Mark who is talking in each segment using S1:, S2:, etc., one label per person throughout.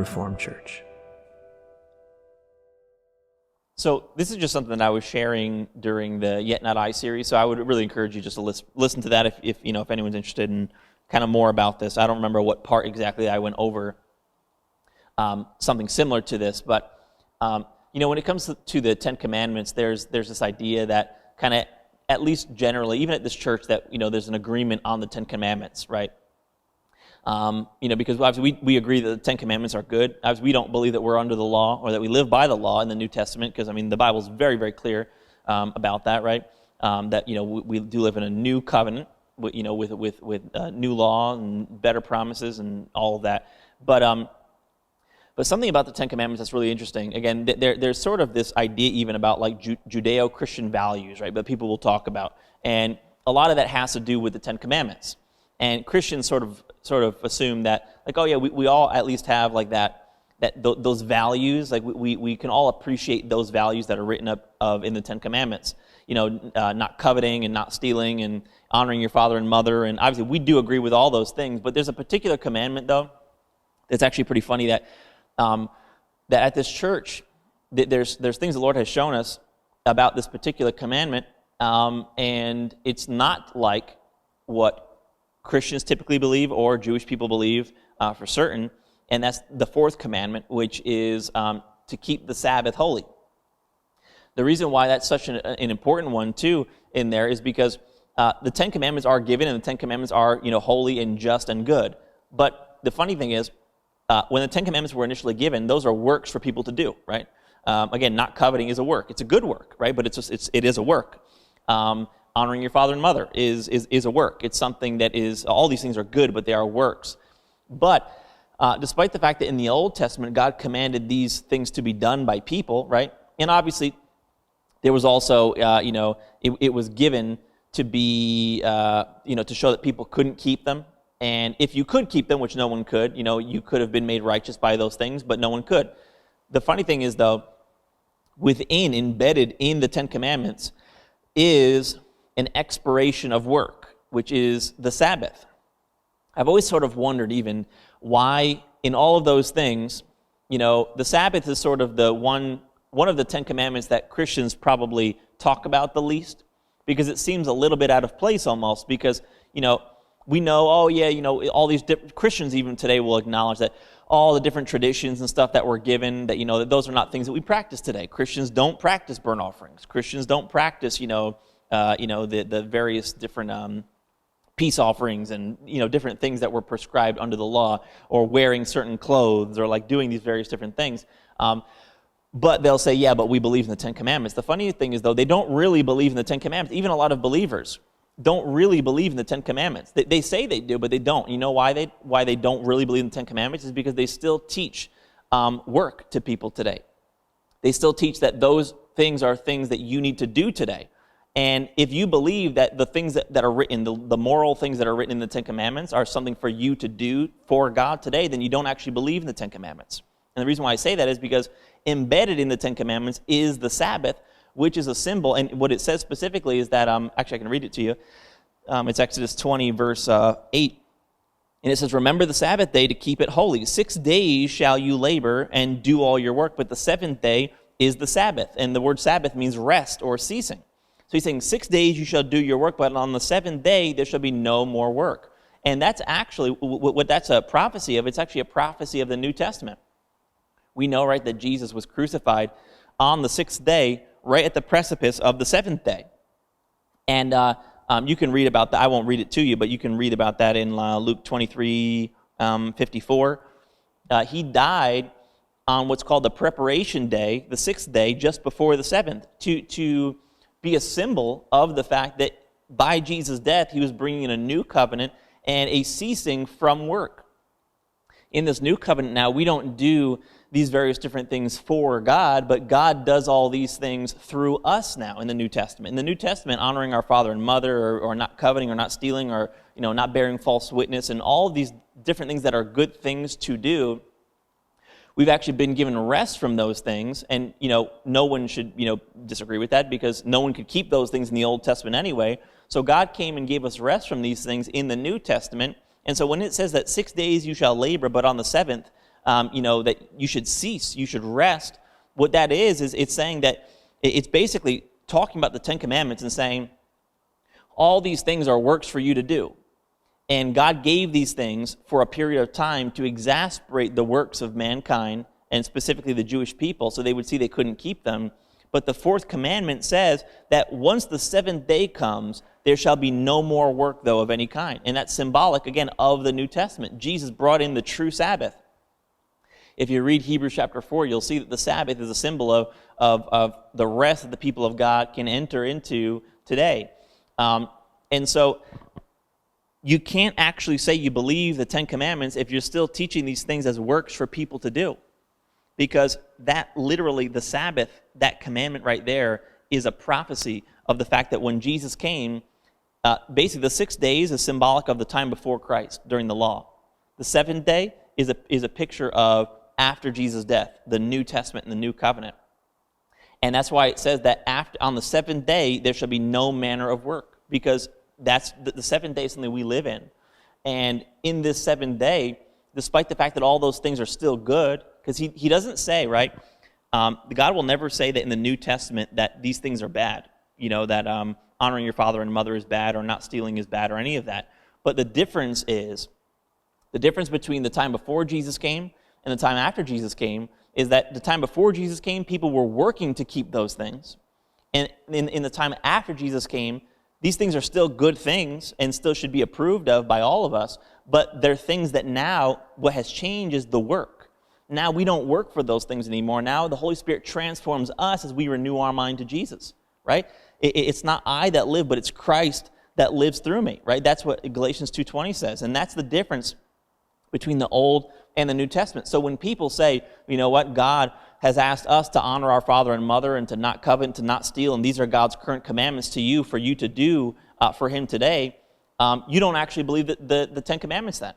S1: Reformed Church.
S2: So this is just something that I was sharing during the Yet Not I series, so I would really encourage you just to listen to that if anyone's interested in kind of more about this. I don't remember what part exactly I went over something similar to this, but when it comes to the Ten Commandments, there's this idea that kind of, at least generally, even at this church, that there's an agreement on the Ten Commandments, right? Because obviously we agree that the Ten Commandments are good. Obviously, we don't believe that we're under the law or that we live by the law in the New Testament, because the Bible's very, very clear about that, right? That we do live in a new covenant, with new law and better promises and all of that. But something about the Ten Commandments that's really interesting. Again, there's sort of this idea even about like Judeo-Christian values, right? That people will talk about, and a lot of that has to do with the Ten Commandments. And Christians sort of assume that, like, oh yeah, we all at least have like those values. Like we can all appreciate those values that are written up in the Ten Commandments. Not coveting and not stealing and honoring your father and mother. And obviously we do agree with all those things. But there's a particular commandment though that's actually pretty funny that at this church there's things the Lord has shown us about this particular commandment, and it's not like what Christians typically believe or Jewish people believe for certain, and that's the Fourth Commandment, which is to keep the Sabbath holy. The reason why that's such an important one too in there is because the Ten Commandments are given, and the Ten Commandments are holy and just and good. But the funny thing is, when the Ten Commandments were initially given, those are works for people to do, right? Again, not coveting is a work. It's a good work, right? But it is a work. Honoring your father and mother is a work. It's something that is, all these things are good, but they are works. But despite the fact that in the Old Testament, God commanded these things to be done by people, right? And obviously, there was also, it was given to be, to show that people couldn't keep them. And if you could keep them, which no one could, you could have been made righteous by those things, but no one could. The funny thing is, though, embedded in the Ten Commandments, is an expiration of work, which is the Sabbath. I've always sort of wondered even why in all of those things, the Sabbath is sort of the one of the Ten Commandments that Christians probably talk about the least, because it seems a little bit out of place almost, because, we know, all these Christians even today will acknowledge that all the different traditions and stuff that were given, that, that those are not things that we practice today. Christians don't practice burnt offerings. Christians don't practice, the various different peace offerings and, different things that were prescribed under the law, or wearing certain clothes, or like doing these various different things. But they'll say, yeah, but we believe in the Ten Commandments. The funny thing is, though, they don't really believe in the Ten Commandments. Even a lot of believers don't really believe in the Ten Commandments. They say they do, but they don't. You know why they don't really believe in the Ten Commandments? Is because they still teach work to people today. They still teach that those things are things that you need to do today. And if you believe that the things that are written, the moral things that are written in the Ten Commandments are something for you to do for God today, then you don't actually believe in the Ten Commandments. And the reason why I say that is because embedded in the Ten Commandments is the Sabbath, which is a symbol. And what it says specifically is that, actually I can read it to you. It's Exodus 20, verse 8. And it says, remember the Sabbath day to keep it holy. 6 days shall you labor and do all your work, but the seventh day is the Sabbath. And the word Sabbath means rest or ceasing. So he's saying 6 days you shall do your work, but on the seventh day there shall be no more work. And that's actually, what that's a prophecy of, it's actually a prophecy of the New Testament. We know, right, that Jesus was crucified on the sixth day, right at the precipice of the seventh day. And you can read about that. I won't read it to you, but you can read about that in Luke 23:54. He died on what's called the preparation day, the sixth day, just before the seventh, to be a symbol of the fact that by Jesus' death, he was bringing in a new covenant and a ceasing from work. In this new covenant now, we don't do these various different things for God, but God does all these things through us now in the New Testament. In the New Testament, honoring our father and mother, or not coveting, or not stealing, or not bearing false witness, and all these different things that are good things to do, we've actually been given rest from those things. And no one should disagree with that, because no one could keep those things in the Old Testament anyway. So God came and gave us rest from these things in the New Testament. And so when it says that 6 days you shall labor, but on the seventh that you should cease, you should rest. What that is it's saying that it's basically talking about the Ten Commandments and saying, all these things are works for you to do. And God gave these things for a period of time to exasperate the works of mankind, and specifically the Jewish people, so they would see they couldn't keep them. But the Fourth Commandment says that once the seventh day comes, there shall be no more work, though, of any kind. And that's symbolic, again, of the New Testament. Jesus brought in the true Sabbath. If you read Hebrews chapter 4, you'll see that the Sabbath is a symbol of the rest that the people of God can enter into today. And so you can't actually say you believe the Ten Commandments if you're still teaching these things as works for people to do. Because that literally, the Sabbath, that commandment right there, is a prophecy of the fact that when Jesus came, basically the 6 days is symbolic of the time before Christ during the law. The seventh day is a picture of after Jesus' death, the New Testament and the New Covenant. And that's why it says that on the seventh day, there shall be no manner of work, because that's the seventh day is something we live in. And in this seventh day, despite the fact that all those things are still good, because he doesn't say, right, God will never say that in the New Testament that these things are bad, that honoring your father and mother is bad, or not stealing is bad, or any of that. But the difference between the time before Jesus came and the time after Jesus came is that the time before Jesus came, people were working to keep those things. And in the time after Jesus came, these things are still good things and still should be approved of by all of us, but they're things that now what has changed is the work. Now we don't work for those things anymore. Now the Holy Spirit transforms us as we renew our mind to Jesus, right? It's not I that live, but it's Christ that lives through me, right? That's what Galatians 2:20 says, and that's the difference between the Old and the New Testament. So when people say, you know what, God has asked us to honor our father and mother and to not covet, to not steal, and these are God's current commandments to you for you to do for him today, you don't actually believe that the Ten Commandments then.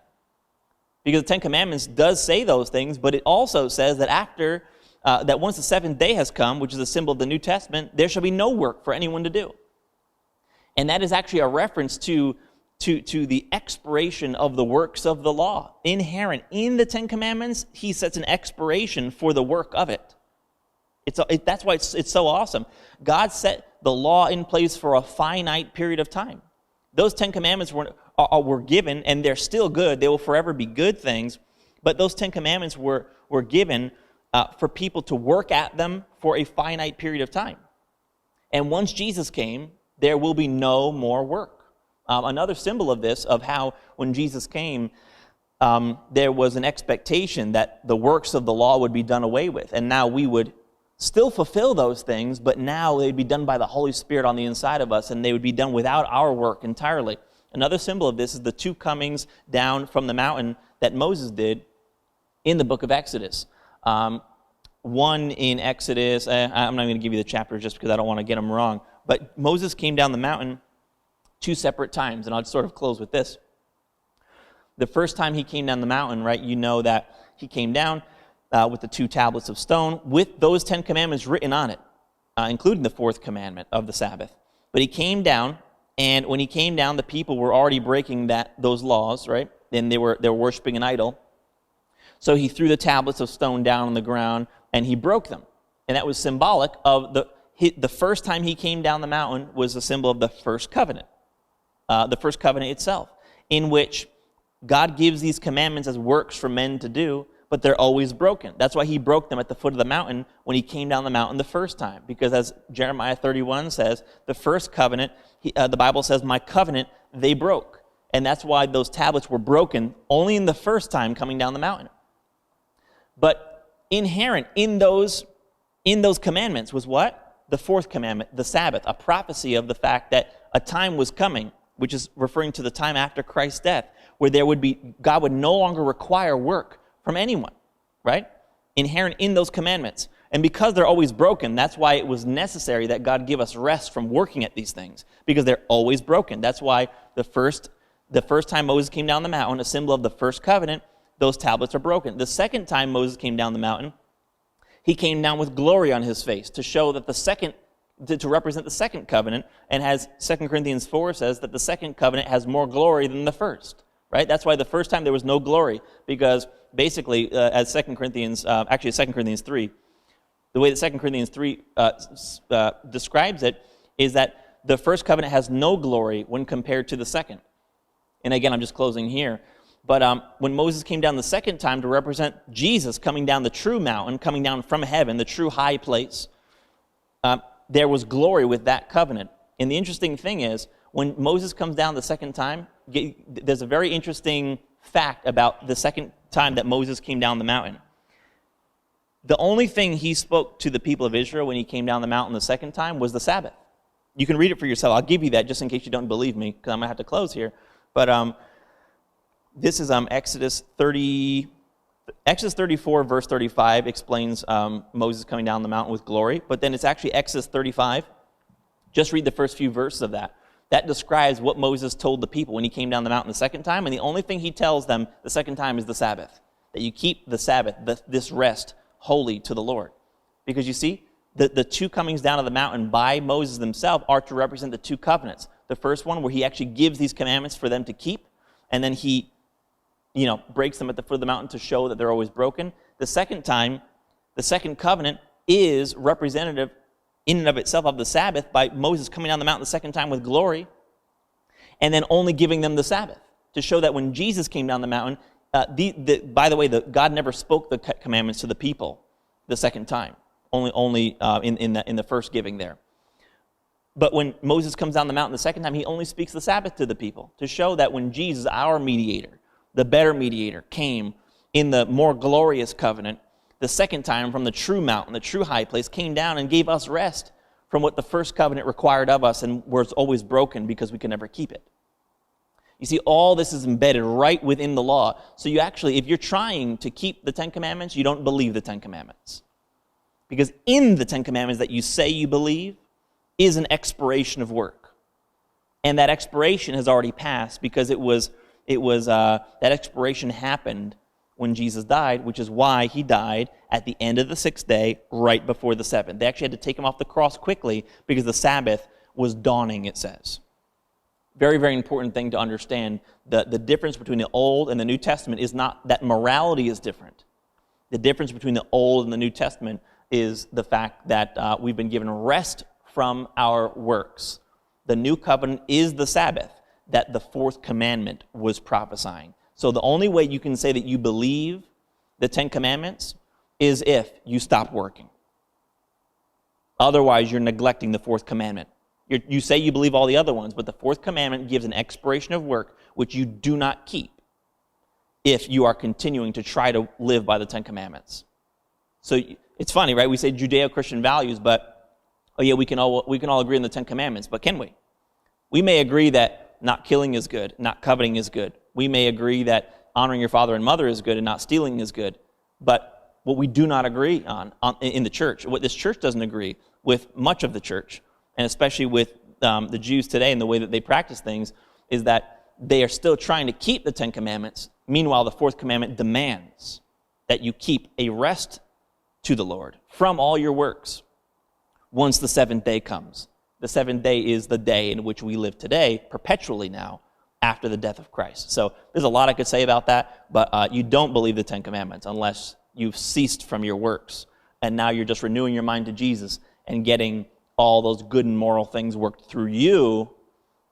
S2: Because the Ten Commandments does say those things, but it also says that after, that once the seventh day has come, which is a symbol of the New Testament, there shall be no work for anyone to do. And that is actually a reference to the expiration of the works of the law. Inherent in the Ten Commandments, he sets an expiration for the work of it. That's why it's so awesome. God set the law in place for a finite period of time. Those Ten Commandments were given, and they're still good. They will forever be good things. But those Ten Commandments were given for people to work at them for a finite period of time. And once Jesus came, there will be no more work. Another symbol of this, of how when Jesus came, there was an expectation that the works of the law would be done away with. And now we would still fulfill those things, but now they'd be done by the Holy Spirit on the inside of us, and they would be done without our work entirely. Another symbol of this is the two comings down from the mountain that Moses did in the book of Exodus. One in Exodus, I'm not going to give you the chapters just because I don't want to get them wrong, but Moses came down the mountain two separate times, and I'll sort of close with this. The first time he came down the mountain, right, you know that he came down with the two tablets of stone with those 10 commandments written on it, including the fourth commandment of the Sabbath. But he came down, and when he came down, the people were already breaking those laws, right? And they were worshiping an idol. So he threw the tablets of stone down on the ground, and he broke them. And that was symbolic of the first time he came down the mountain was a symbol of the first covenant. The first covenant itself, in which God gives these commandments as works for men to do, but they're always broken. That's why he broke them at the foot of the mountain when he came down the mountain the first time. Because as Jeremiah 31 says, the first covenant, the Bible says, my covenant they broke. And that's why those tablets were broken only in the first time coming down the mountain. But inherent in those commandments was what? The fourth commandment, the Sabbath, a prophecy of the fact that a time was coming, which is referring to the time after Christ's death, where God would no longer require work from anyone, right? Inherent in those commandments. And because they're always broken, that's why it was necessary that God give us rest from working at these things, because they're always broken. That's why the first time Moses came down the mountain, a symbol of the first covenant, those tablets are broken. The second time Moses came down the mountain, he came down with glory on his face to show that to represent the second covenant, and as 2 Corinthians 4 says, that the second covenant has more glory than the first, right? That's why the first time there was no glory, because basically, as 2 Corinthians 3, the way that 2 Corinthians 3 describes it is that the first covenant has no glory when compared to the second. And again, I'm just closing here. But when Moses came down the second time to represent Jesus coming down the true mountain, coming down from heaven, the true high place, there was glory with that covenant. And the interesting thing is, when Moses comes down the second time, there's a very interesting fact about the second time that Moses came down the mountain. The only thing he spoke to the people of Israel when he came down the mountain the second time was the Sabbath. You can read it for yourself. I'll give you that just in case you don't believe me, because I'm going to have to close here. But this is Exodus 34, verse 35 explains Moses coming down the mountain with glory. But then it's actually Exodus 35. Just read the first few verses of that. That describes what Moses told the people when he came down the mountain the second time. And the only thing he tells them the second time is the Sabbath. That you keep the Sabbath, this rest, holy to the Lord. Because you see, the two comings down of the mountain by Moses himself are to represent the two covenants. The first one where he actually gives these commandments for them to keep, and then he breaks them at the foot of the mountain to show that they're always broken. The second time, the second covenant is representative in and of itself of the Sabbath by Moses coming down the mountain the second time with glory, and then only giving them the Sabbath to show that when Jesus came down the mountain, by the way, God never spoke the commandments to the people the second time, only in the first giving there. But when Moses comes down the mountain the second time, he only speaks the Sabbath to the people to show that when Jesus, our mediator, the better mediator, came in the more glorious covenant, the second time from the true mountain, the true high place, came down and gave us rest from what the first covenant required of us and was always broken because we could never keep it. You see, all this is embedded right within the law. So you actually, if you're trying to keep the Ten Commandments, you don't believe the Ten Commandments. Because in the Ten Commandments that you say you believe is an expiration of work. And that expiration has already passed because that expiration happened when Jesus died, which is why he died at the end of the sixth day, right before the seventh. They actually had to take him off the cross quickly because the Sabbath was dawning, it says. Very, very important thing to understand. The difference between the Old and the New Testament is not that morality is different. The difference between the Old and the New Testament is the fact that we've been given rest from our works. The New Covenant is the Sabbath that the Fourth Commandment was prophesying. So the only way you can say that you believe the Ten Commandments is if you stop working. Otherwise, you're neglecting the Fourth Commandment. You say you believe all the other ones, but the Fourth Commandment gives an expiration of work which you do not keep if you are continuing to try to live by the Ten Commandments. So it's funny, right? We say Judeo-Christian values, but we can all agree on the Ten Commandments, but can we? We may agree that not killing is good, not coveting is good. We may agree that honoring your father and mother is good and not stealing is good. But what we do not agree on in the church, what this church doesn't agree with much of the church, and especially with the Jews today and the way that they practice things, is that they are still trying to keep the Ten Commandments. Meanwhile, the Fourth Commandment demands that you keep a rest to the Lord from all your works once the seventh day comes. The seventh day is the day in which we live today, perpetually now, after the death of Christ. So there's a lot I could say about that, but you don't believe the Ten Commandments unless you've ceased from your works, and now you're just renewing your mind to Jesus and getting all those good and moral things worked through you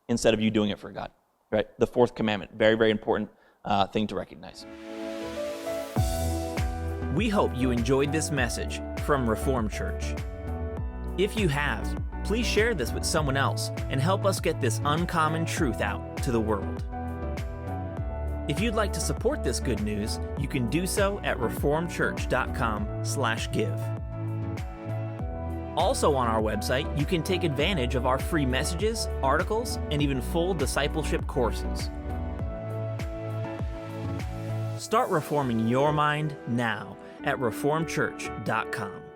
S2: instead of you doing it for God. Right? The Fourth Commandment, very, very important thing to recognize.
S1: We hope you enjoyed this message from Reformed Church. If you have, please share this with someone else and help us get this uncommon truth out to the world. If you'd like to support this good news, you can do so at reformedchurch.com/give. Also on our website, you can take advantage of our free messages, articles, and even full discipleship courses. Start reforming your mind now at reformedchurch.com.